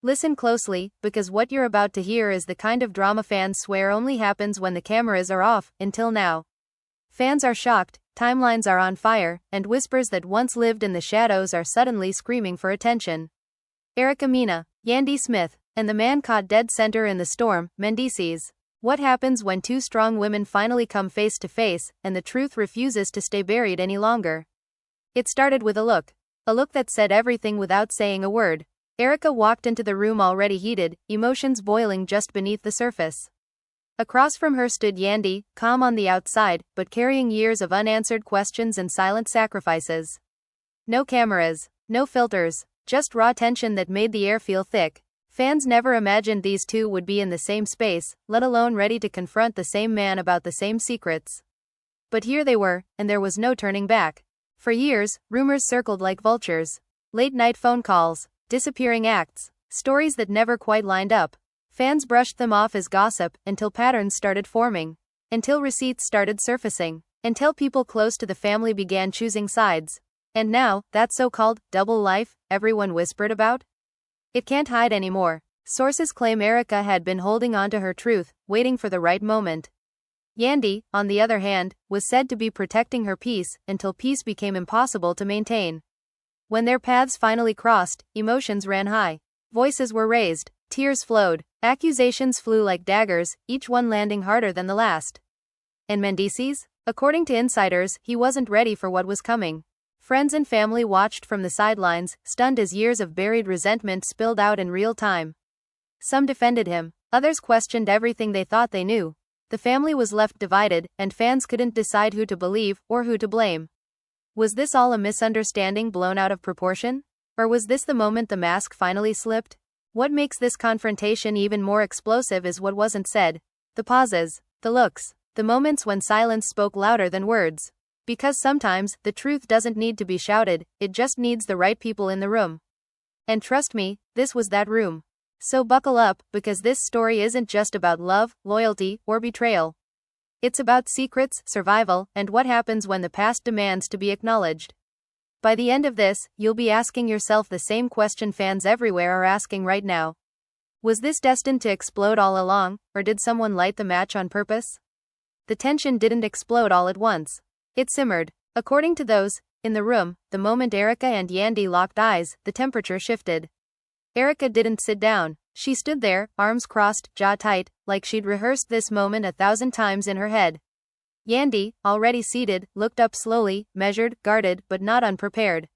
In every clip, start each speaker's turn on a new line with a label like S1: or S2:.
S1: Listen closely, because what you're about to hear is the kind of drama fans swear only happens when the cameras are off. Until now, fans are shocked, timelines are on fire, and whispers that once lived in the shadows are suddenly screaming for attention. Mena Yandy Smith, and the man caught dead center in the storm, Mendeecees. What happens when two strong women finally come face to face, and the truth refuses to stay buried any longer? It started with a look. A look that said everything without saying a word. Erica walked into the room already heated, emotions boiling just beneath the surface. Across from her stood Yandy, calm on the outside, but carrying years of unanswered questions and silent sacrifices. No cameras, no filters, just raw tension that made the air feel thick. Fans never imagined these two would be in the same space, let alone ready to confront the same man about the same secrets. But here they were, and there was no turning back. For years, rumors circled like vultures. Late-night phone calls, disappearing acts, stories that never quite lined up. Fans brushed them off as gossip, until patterns started forming. Until receipts started surfacing. Until people close to the family began choosing sides. And now, that so-called double life everyone whispered about? It can't hide anymore. Sources claim Erica had been holding on to her truth, waiting for the right moment. Yandy, on the other hand, was said to be protecting her peace, until peace became impossible to maintain. When their paths finally crossed, emotions ran high. Voices were raised, tears flowed, accusations flew like daggers, each one landing harder than the last. And Mendeecees? According to insiders, he wasn't ready for what was coming. Friends and family watched from the sidelines, stunned as years of buried resentment spilled out in real time. Some defended him, others questioned everything they thought they knew. The family was left divided, and fans couldn't decide who to believe, or who to blame. Was this all a misunderstanding blown out of proportion? Or was this the moment the mask finally slipped? What makes this confrontation even more explosive is what wasn't said. The pauses, the looks, the moments when silence spoke louder than words. Because sometimes, the truth doesn't need to be shouted, it just needs the right people in the room. And trust me, this was that room. So buckle up, because this story isn't just about love, loyalty, or betrayal. It's about secrets, survival, and what happens when the past demands to be acknowledged. By the end of this, you'll be asking yourself the same question fans everywhere are asking right now. Was this destined to explode all along, or did someone light the match on purpose? The tension didn't explode all at once. It simmered. According to those in the room, the moment Erica and Yandy locked eyes, the temperature shifted. Erica didn't sit down. She stood there, arms crossed, jaw tight, like she'd rehearsed this moment 1,000 times in her head. Yandy, already seated, looked up slowly, measured, guarded, but not unprepared.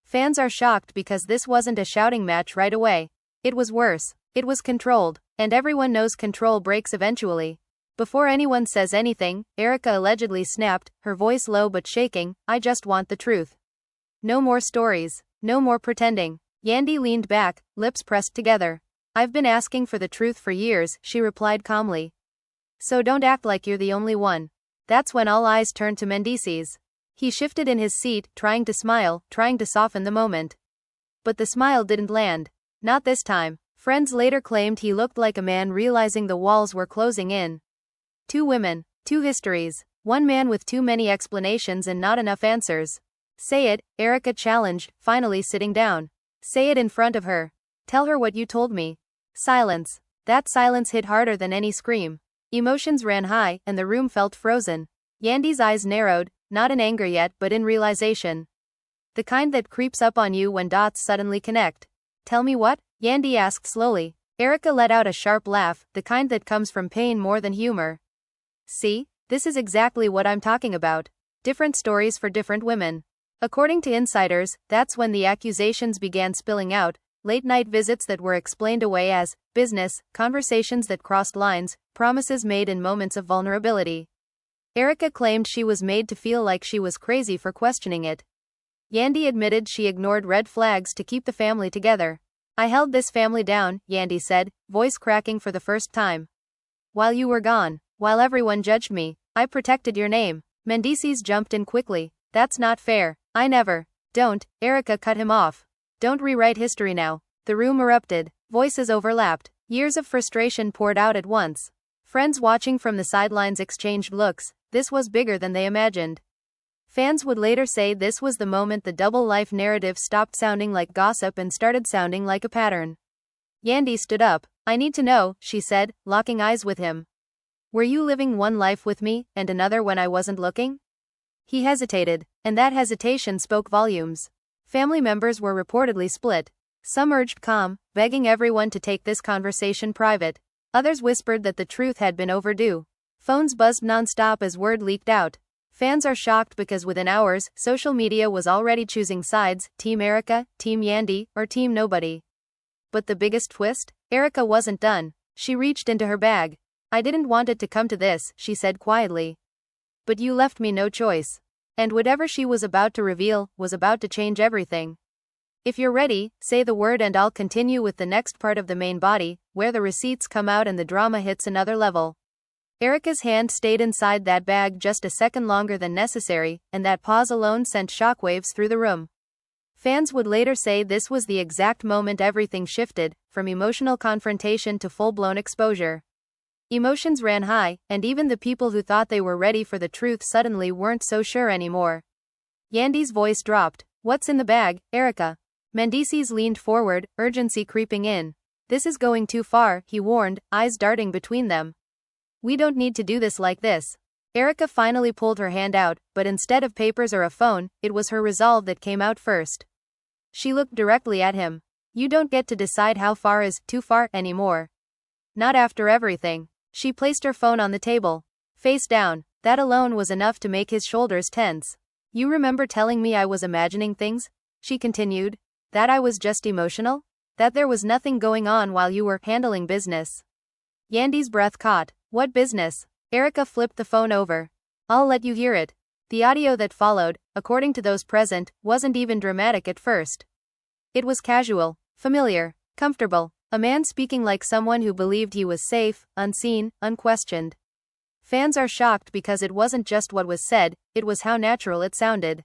S1: Fans are shocked because this wasn't a shouting match right away. It was worse. It was controlled. And everyone knows control breaks eventually. Before anyone says anything, Erica allegedly snapped, her voice low but shaking, "I just want the truth. No more stories. No more pretending." Yandy leaned back, lips pressed together. "I've been asking for the truth for years," she replied calmly. "So don't act like you're the only one." That's when all eyes turned to Mendeecees. He shifted in his seat, trying to smile, trying to soften the moment. But the smile didn't land. Not this time. Friends later claimed he looked like a man realizing the walls were closing in. Two women, two histories, one man with too many explanations and not enough answers. "Say it," Erica challenged, finally sitting down. "Say it in front of her. Tell her what you told me." Silence. That silence hit harder than any scream. Emotions ran high, and the room felt frozen. Yandy's eyes narrowed, not in anger yet but in realization. The kind that creeps up on you when dots suddenly connect. "Tell me what?" Yandy asked slowly. Erica let out a sharp laugh, the kind that comes from pain more than humor. "See? This is exactly what I'm talking about. Different stories for different women." According to insiders, that's when the accusations began spilling out. Late-night visits that were explained away as business, conversations that crossed lines, promises made in moments of vulnerability. Erica claimed she was made to feel like she was crazy for questioning it. Yandy admitted she ignored red flags to keep the family together. "I held this family down," Yandy said, voice cracking for the first time. "While you were gone, while everyone judged me, I protected your name." Mendeecees jumped in quickly. "That's not fair. I never." "Don't," Erica cut him off. "Don't rewrite history now." The room erupted. Voices overlapped. Years of frustration poured out at once. Friends watching from the sidelines exchanged looks. This was bigger than they imagined. Fans would later say this was the moment the double life narrative stopped sounding like gossip and started sounding like a pattern. Yandy stood up. I need to know, she said, locking eyes with him. Were you living one life with me, and another when I wasn't looking? He hesitated, and that hesitation spoke volumes. Family members were reportedly split. Some urged calm, begging everyone to take this conversation private. Others whispered that the truth had been overdue. Phones buzzed non-stop as word leaked out. Fans are shocked because within hours, social media was already choosing sides, Team Erica, Team Yandy, or Team Nobody. But the biggest twist? Erica wasn't done. She reached into her bag. I didn't want it to come to this, she said quietly. But you left me no choice. And whatever she was about to reveal, was about to change everything. If you're ready, say the word and I'll continue with the next part of the main body, where the receipts come out and the drama hits another level. Erica's hand stayed inside that bag just a second longer than necessary, and that pause alone sent shockwaves through the room. Fans would later say this was the exact moment everything shifted, from emotional confrontation to full-blown exposure. Emotions ran high, and even the people who thought they were ready for the truth suddenly weren't so sure anymore. Yandy's voice dropped. What's in the bag, Erica? Mendeecees leaned forward, urgency creeping in. This is going too far, he warned, eyes darting between them. We don't need to do this like this. Erica finally pulled her hand out, but instead of papers or a phone, it was her resolve that came out first. She looked directly at him. You don't get to decide how far is too far anymore. Not after everything. She placed her phone on the table. Face down. That alone was enough to make his shoulders tense. You remember telling me I was imagining things? She continued. That I was just emotional? That there was nothing going on while you were handling business. Yandy's breath caught. What business? Erica flipped the phone over. I'll let you hear it. The audio that followed, according to those present, wasn't even dramatic at first. It was casual, familiar, comfortable. A man speaking like someone who believed he was safe, unseen, unquestioned. Fans are shocked because it wasn't just what was said, it was how natural it sounded.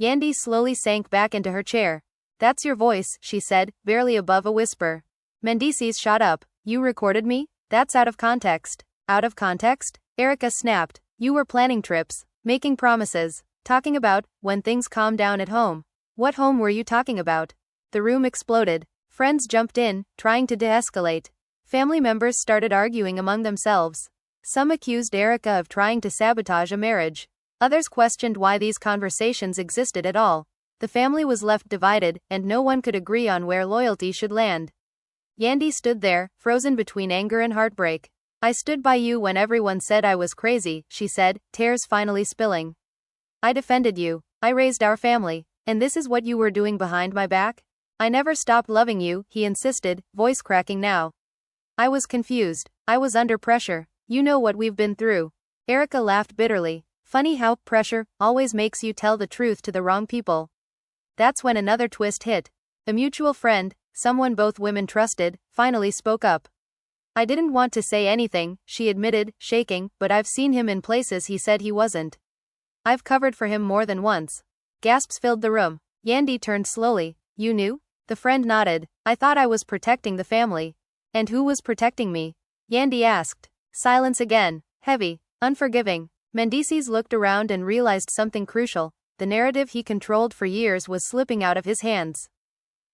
S1: Yandy slowly sank back into her chair. That's your voice, she said, barely above a whisper. Mendeecees shot up. You recorded me? That's out of context. Out of context? Erica snapped. You were planning trips, making promises, talking about when things calmed down at home. What home were you talking about? The room exploded. Friends jumped in, trying to de-escalate. Family members started arguing among themselves. Some accused Erica of trying to sabotage a marriage. Others questioned why these conversations existed at all. The family was left divided, and no one could agree on where loyalty should land. Yandy stood there, frozen between anger and heartbreak. I stood by you when everyone said I was crazy, she said, tears finally spilling. I defended you. I raised our family. And this is what you were doing behind my back? I never stopped loving you, he insisted, voice cracking now. I was confused. I was under pressure. You know what we've been through. Erica laughed bitterly. Funny how pressure always makes you tell the truth to the wrong people. That's when another twist hit. A mutual friend, someone both women trusted, finally spoke up. I didn't want to say anything, she admitted, shaking, but I've seen him in places he said he wasn't. I've covered for him more than once. Gasps filled the room. Yandy turned slowly. You knew? The friend nodded. I thought I was protecting the family. And who was protecting me? Yandy asked. Silence again. Heavy. Unforgiving. Mendeecees looked around and realized something crucial. The narrative he controlled for years was slipping out of his hands.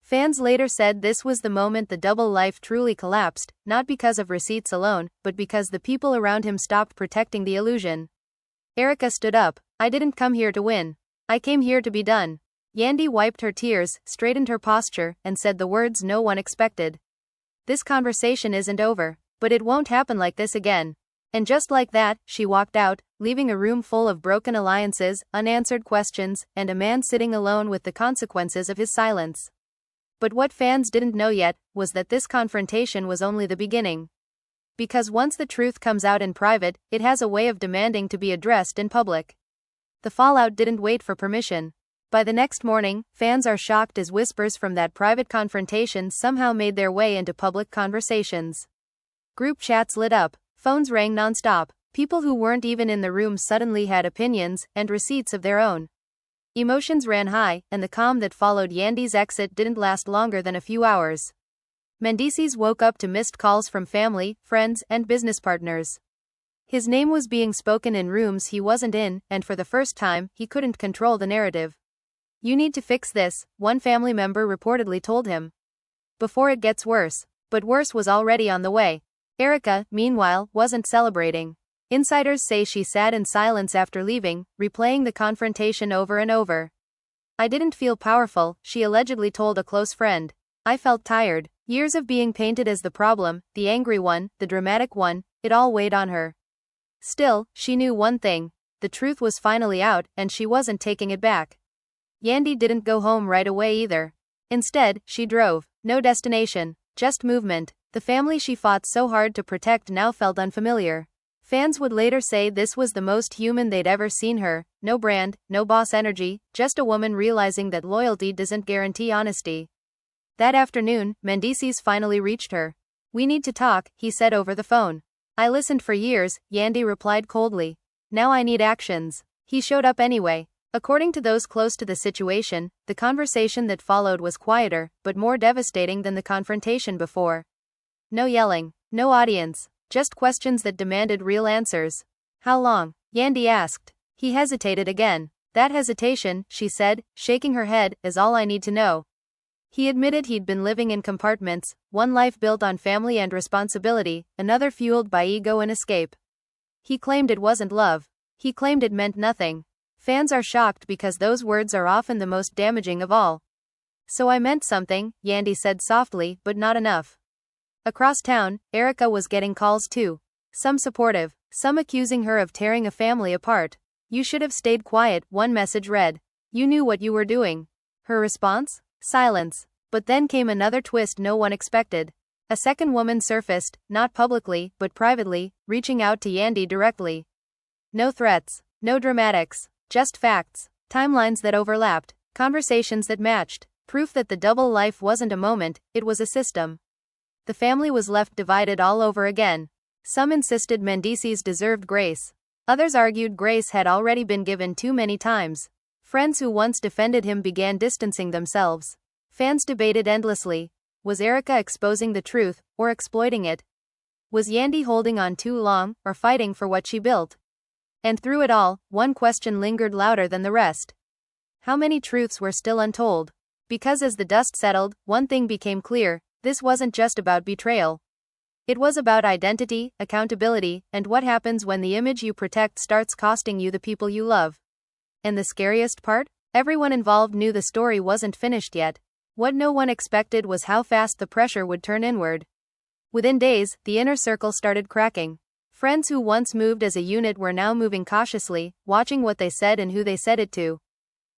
S1: Fans later said this was the moment the double life truly collapsed, not because of receipts alone, but because the people around him stopped protecting the illusion. Erica stood up. I didn't come here to win. I came here to be done. Yandy wiped her tears, straightened her posture, and said the words no one expected. This conversation isn't over, but it won't happen like this again. And just like that, she walked out, leaving a room full of broken alliances, unanswered questions, and a man sitting alone with the consequences of his silence. But what fans didn't know yet was that this confrontation was only the beginning. Because once the truth comes out in private, it has a way of demanding to be addressed in public. The fallout didn't wait for permission. By the next morning, fans are shocked as whispers from that private confrontation somehow made their way into public conversations. Group chats lit up, phones rang non-stop, people who weren't even in the room suddenly had opinions and receipts of their own. Emotions ran high, and the calm that followed Yandy's exit didn't last longer than a few hours. Mendeecees woke up to missed calls from family, friends, and business partners. His name was being spoken in rooms he wasn't in, and for the first time, he couldn't control the narrative. You need to fix this, one family member reportedly told him. Before it gets worse. But worse was already on the way. Erica, meanwhile, wasn't celebrating. Insiders say she sat in silence after leaving, replaying the confrontation over and over. "I didn't feel powerful," she allegedly told a close friend. "I felt tired." Years of being painted as the problem, the angry one, the dramatic one, it all weighed on her. Still, she knew one thing. The truth was finally out, and she wasn't taking it back. Yandy didn't go home right away either. Instead, she drove. No destination, just movement. The family she fought so hard to protect now felt unfamiliar. Fans would later say this was the most human they'd ever seen her. No brand, no boss energy, just a woman realizing that loyalty doesn't guarantee honesty. That afternoon, Mendeecees finally reached her. "We need to talk," he said over the phone. "I listened for years," Yandy replied coldly. "Now I need actions." He showed up anyway. According to those close to the situation, the conversation that followed was quieter, but more devastating than the confrontation before. No yelling, no audience, just questions that demanded real answers. "How long?" Yandy asked. He hesitated again. "That hesitation," she said, shaking her head, "is all I need to know." He admitted he'd been living in compartments, one life built on family and responsibility, another fueled by ego and escape. He claimed it wasn't love. He claimed it meant nothing. Fans are shocked because those words are often the most damaging of all. "So I meant something," Yandy said softly, "but not enough." Across town, Erica was getting calls too. Some supportive, some accusing her of tearing a family apart. "You should have stayed quiet," one message read. "You knew what you were doing." Her response? Silence. But then came another twist no one expected. A second woman surfaced, not publicly, but privately, reaching out to Yandy directly. No threats, no dramatics, just facts, timelines that overlapped, conversations that matched, proof that the double life wasn't a moment, it was a system. The family was left divided all over again. Some insisted Mendeecees deserved grace. Others argued grace had already been given too many times. Friends who once defended him began distancing themselves. Fans debated endlessly. Was Erica exposing the truth, or exploiting it? Was Yandy holding on too long, or fighting for what she built? And through it all, one question lingered louder than the rest. How many truths were still untold? Because as the dust settled, one thing became clear: this wasn't just about betrayal. It was about identity, accountability, and what happens when the image you protect starts costing you the people you love. And the scariest part? Everyone involved knew the story wasn't finished yet. What no one expected was how fast the pressure would turn inward. Within days, the inner circle started cracking. Friends who once moved as a unit were now moving cautiously, watching what they said and who they said it to.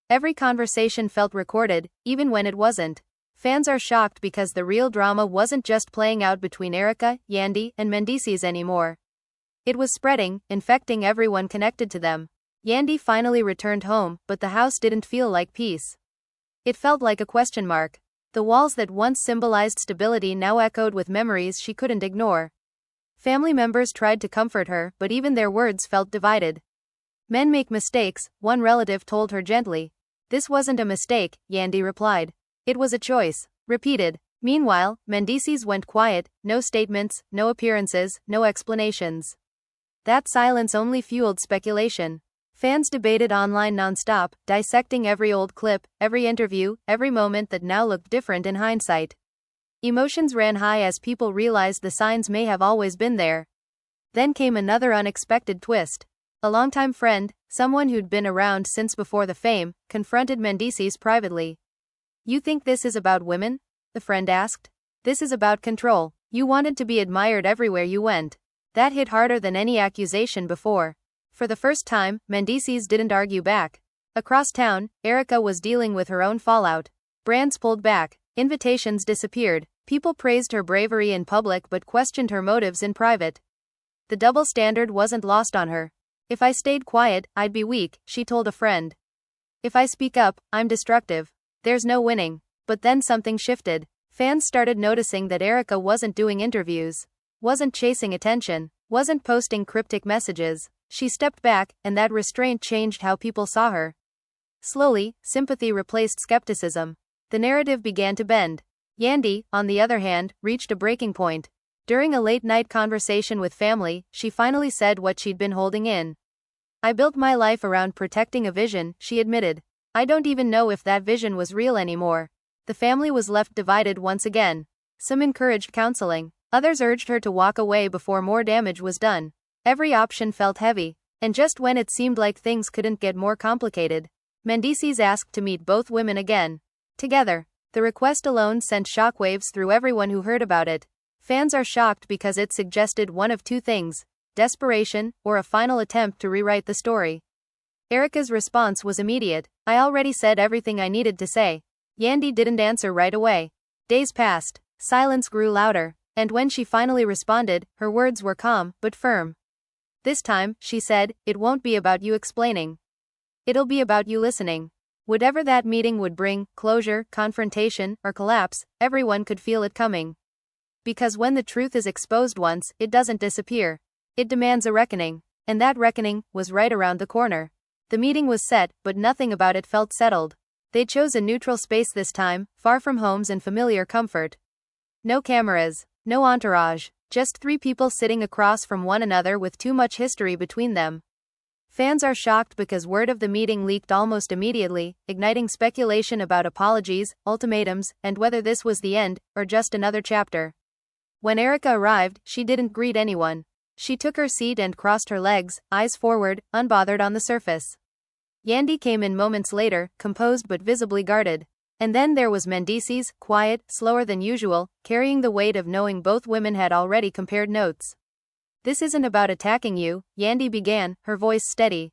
S1: Every conversation felt recorded, even when it wasn't. Fans are shocked because the real drama wasn't just playing out between Erica, Yandy, and Mendeecees anymore. It was spreading, infecting everyone connected to them. Yandy finally returned home, but the house didn't feel like peace. It felt like a question mark. The walls that once symbolized stability now echoed with memories she couldn't ignore. Family members tried to comfort her, but even their words felt divided. "Men make mistakes," one relative told her gently. "This wasn't a mistake," Yandy replied. "It was a choice." Repeated. Meanwhile, Mendeecees went quiet, no statements, no appearances, no explanations. That silence only fueled speculation. Fans debated online nonstop, dissecting every old clip, every interview, every moment that now looked different in hindsight. Emotions ran high as people realized the signs may have always been there. Then came another unexpected twist. A longtime friend, someone who'd been around since before the fame, confronted Mendeecees privately. "You think this is about women?" the friend asked. "This is about control. You wanted to be admired everywhere you went." That hit harder than any accusation before. For the first time, Mendeecees didn't argue back. Across town, Erica was dealing with her own fallout. Brands pulled back, invitations disappeared, people praised her bravery in public but questioned her motives in private. The double standard wasn't lost on her. "If I stayed quiet, I'd be weak," she told a friend. "If I speak up, I'm destructive. There's no winning." But then something shifted. Fans started noticing that Erica wasn't doing interviews, wasn't chasing attention, wasn't posting cryptic messages. She stepped back, and that restraint changed how people saw her. Slowly, sympathy replaced skepticism. The narrative began to bend. Yandy, on the other hand, reached a breaking point. During a late-night conversation with family, she finally said what she'd been holding in. "I built my life around protecting a vision," she admitted. "I don't even know if that vision was real anymore." The family was left divided once again. Some encouraged counseling. Others urged her to walk away before more damage was done. Every option felt heavy. And just when it seemed like things couldn't get more complicated, Mendeecees asked to meet both women again. Together. The request alone sent shockwaves through everyone who heard about it. Fans are shocked because it suggested one of two things: desperation, or a final attempt to rewrite the story. Erica's response was immediate. I already said everything I needed to say. Yandy didn't answer right away. Days passed. Silence grew louder. And when she finally responded, her words were calm, but firm. This time, she said, it won't be about you explaining. It'll be about you listening. Whatever that meeting would bring, closure, confrontation, or collapse, everyone could feel it coming. Because when the truth is exposed once, it doesn't disappear. It demands a reckoning. And that reckoning was right around the corner. The meeting was set, but nothing about it felt settled. They chose a neutral space this time, far from homes and familiar comfort. No cameras, no entourage, just 3 people sitting across from one another with too much history between them. Fans are shocked because word of the meeting leaked almost immediately, igniting speculation about apologies, ultimatums, and whether this was the end, or just another chapter. When Erica arrived, she didn't greet anyone. She took her seat and crossed her legs, eyes forward, unbothered on the surface. Yandy came in moments later, composed but visibly guarded. And then there was Mendeecees, quiet, slower than usual, carrying the weight of knowing both women had already compared notes. This isn't about attacking you, Yandy began, her voice steady.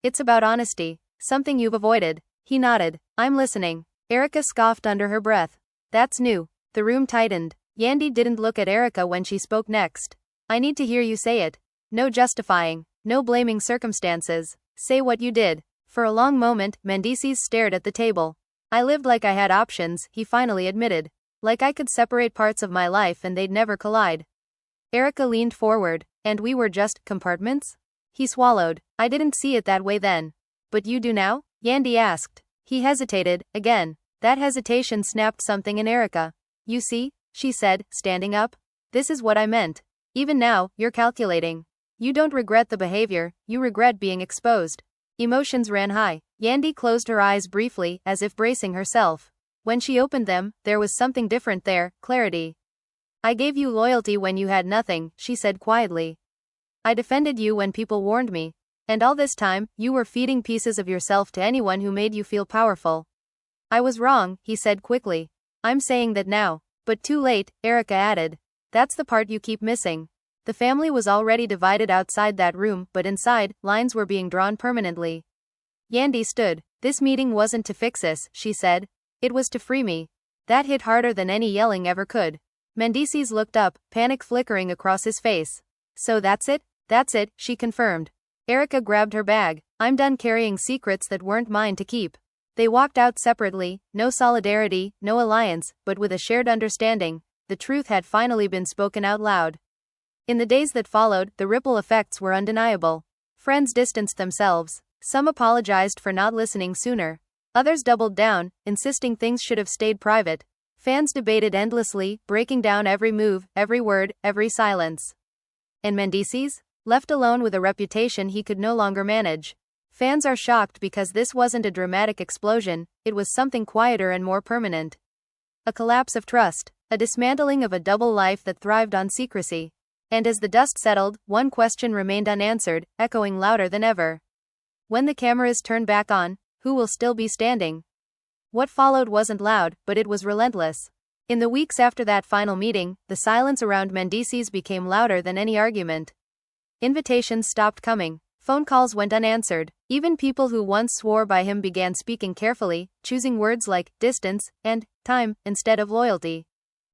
S1: It's about honesty, something you've avoided. He nodded. I'm listening. Erica scoffed under her breath. That's new. The room tightened. Yandy didn't look at Erica when she spoke next. I need to hear you say it. No justifying, no blaming circumstances. Say what you did. For a long moment, Mendeecees stared at the table. I lived like I had options, he finally admitted. Like I could separate parts of my life and they'd never collide. Erica leaned forward. And we were just compartments? He swallowed. I didn't see it that way then. But you do now? Yandy asked. He hesitated, again. That hesitation snapped something in Erica. You see, she said, standing up. This is what I meant. Even now, you're calculating. You don't regret the behavior, you regret being exposed. Emotions ran high. Yandy closed her eyes briefly, as if bracing herself. When she opened them, there was something different there, clarity. I gave you loyalty when you had nothing, she said quietly. I defended you when people warned me. And all this time, you were feeding pieces of yourself to anyone who made you feel powerful. I was wrong, he said quickly. I'm saying that now. But too late, Erica added. That's the part you keep missing. The family was already divided outside that room, but inside, lines were being drawn permanently. Yandy stood. This meeting wasn't to fix us, she said. It was to free me. That hit harder than any yelling ever could. Mendeecees looked up, panic flickering across his face. So that's it? That's it, she confirmed. Erica grabbed her bag. I'm done carrying secrets that weren't mine to keep. They walked out separately, no solidarity, no alliance, but with a shared understanding. The truth had finally been spoken out loud. In the days that followed, the ripple effects were undeniable. Friends distanced themselves. Some apologized for not listening sooner. Others doubled down, insisting things should have stayed private. Fans debated endlessly, breaking down every move, every word, every silence. And Mendeecees? Left alone with a reputation he could no longer manage. Fans are shocked because this wasn't a dramatic explosion, it was something quieter and more permanent. A collapse of trust. A dismantling of a double life that thrived on secrecy. And as the dust settled, one question remained unanswered, echoing louder than ever. When the cameras turn back on, who will still be standing? What followed wasn't loud, but it was relentless. In the weeks after that final meeting, the silence around Mendeecees became louder than any argument. Invitations stopped coming. Phone calls went unanswered. Even people who once swore by him began speaking carefully, choosing words like distance and time instead of loyalty.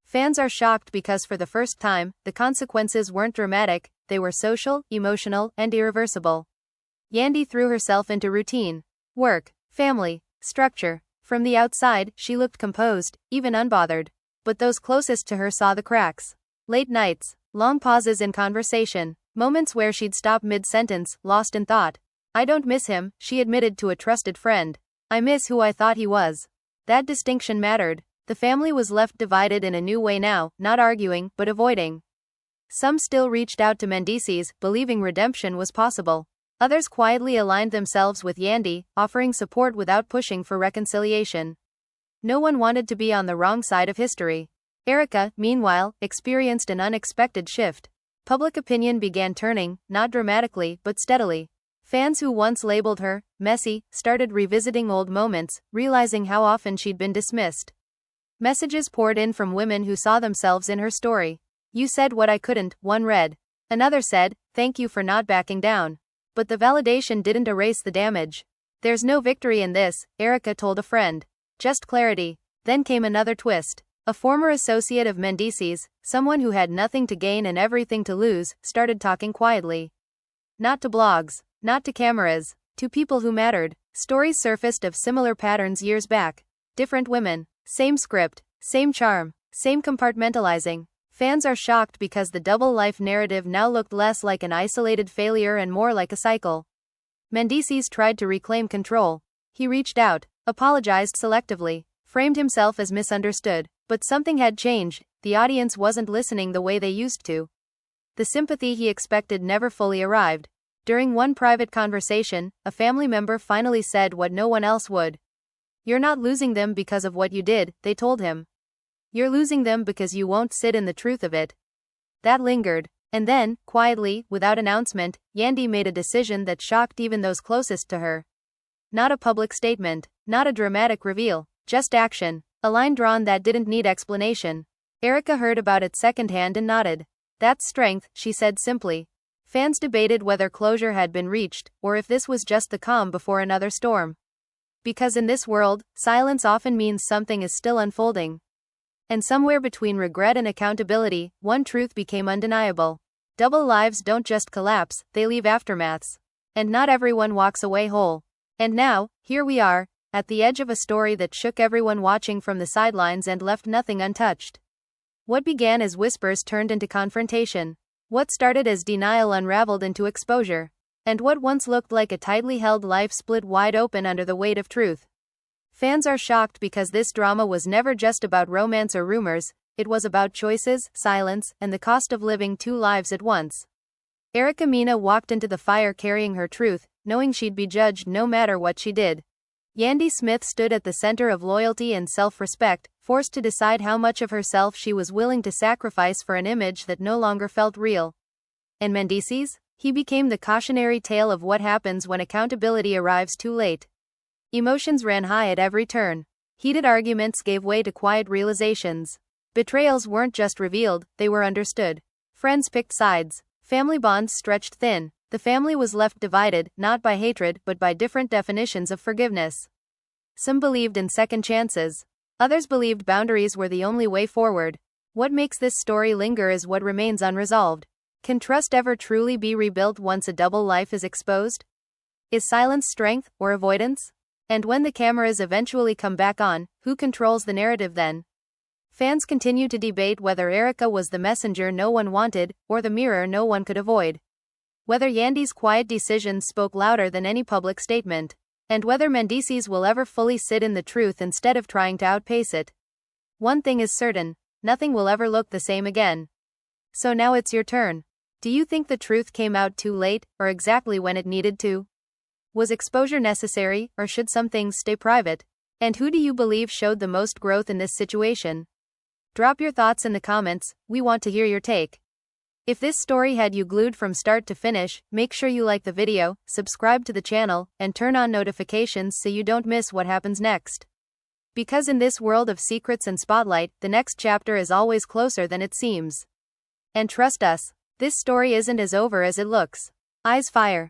S1: Fans are shocked because for the first time, the consequences weren't dramatic, they were social, emotional, and irreversible. Yandy threw herself into routine. Work, family, structure. From the outside, she looked composed, even unbothered. But those closest to her saw the cracks. Late nights, long pauses in conversation, moments where she'd stop mid-sentence, lost in thought. I don't miss him, she admitted to a trusted friend. I miss who I thought he was. That distinction mattered. The family was left divided in a new way now, not arguing, but avoiding. Some still reached out to Mendeecees, believing redemption was possible. Others quietly aligned themselves with Yandy, offering support without pushing for reconciliation. No one wanted to be on the wrong side of history. Erica, meanwhile, experienced an unexpected shift. Public opinion began turning, not dramatically, but steadily. Fans who once labeled her messy started revisiting old moments, realizing how often she'd been dismissed. Messages poured in from women who saw themselves in her story. "You said what I couldn't," one read. Another said, "Thank you for not backing down." But the validation didn't erase the damage. "There's no victory in this," Erica told a friend. "Just clarity." Then came another twist. A former associate of Mendeecees, someone who had nothing to gain and everything to lose, started talking quietly. Not to blogs, not to cameras, to people who mattered. Stories surfaced of similar patterns years back. Different women, same script, same charm, same compartmentalizing. Fans are shocked because the double life narrative now looked less like an isolated failure and more like a cycle. Mendeecees tried to reclaim control. He reached out, apologized selectively, framed himself as misunderstood. But something had changed. The audience wasn't listening the way they used to. The sympathy he expected never fully arrived. During one private conversation, a family member finally said what no one else would. "You're not losing them because of what you did," they told him. "You're losing them because you won't sit in the truth of it." That lingered. And then, quietly, without announcement, Yandy made a decision that shocked even those closest to her. Not a public statement, not a dramatic reveal, just action. A line drawn that didn't need explanation. Erica heard about it secondhand and nodded. "That's strength," she said simply. Fans debated whether closure had been reached, or if this was just the calm before another storm. Because in this world, silence often means something is still unfolding. And somewhere between regret and accountability, one truth became undeniable. Double lives don't just collapse, they leave aftermaths. And not everyone walks away whole. And now, here we are, at the edge of a story that shook everyone watching from the sidelines and left nothing untouched. What began as whispers turned into confrontation. What started as denial unraveled into exposure. And what once looked like a tightly held life split wide open under the weight of truth. Fans are shocked because this drama was never just about romance or rumors, it was about choices, silence, and the cost of living two lives at once. Erica Mena walked into the fire carrying her truth, knowing she'd be judged no matter what she did. Yandy Smith stood at the center of loyalty and self-respect, forced to decide how much of herself she was willing to sacrifice for an image that no longer felt real. And Mendeecees? He became the cautionary tale of what happens when accountability arrives too late. Emotions ran high at every turn. Heated arguments gave way to quiet realizations. Betrayals weren't just revealed, they were understood. Friends picked sides. Family bonds stretched thin. The family was left divided, not by hatred, but by different definitions of forgiveness. Some believed in second chances. Others believed boundaries were the only way forward. What makes this story linger is what remains unresolved. Can trust ever truly be rebuilt once a double life is exposed? Is silence strength, or avoidance? And when the cameras eventually come back on, who controls the narrative then? Fans continue to debate whether Erica was the messenger no one wanted, or the mirror no one could avoid. Whether Yandy's quiet decisions spoke louder than any public statement. And whether Mendeecees will ever fully sit in the truth instead of trying to outpace it. One thing is certain, nothing will ever look the same again. So now it's your turn. Do you think the truth came out too late, or exactly when it needed to? Was exposure necessary, or should some things stay private? And who do you believe showed the most growth in this situation? Drop your thoughts in the comments, we want to hear your take. If this story had you glued from start to finish, make sure you like the video, subscribe to the channel, and turn on notifications so you don't miss what happens next. Because in this world of secrets and spotlight, the next chapter is always closer than it seems. And trust us, this story isn't as over as it looks. Eyes fire.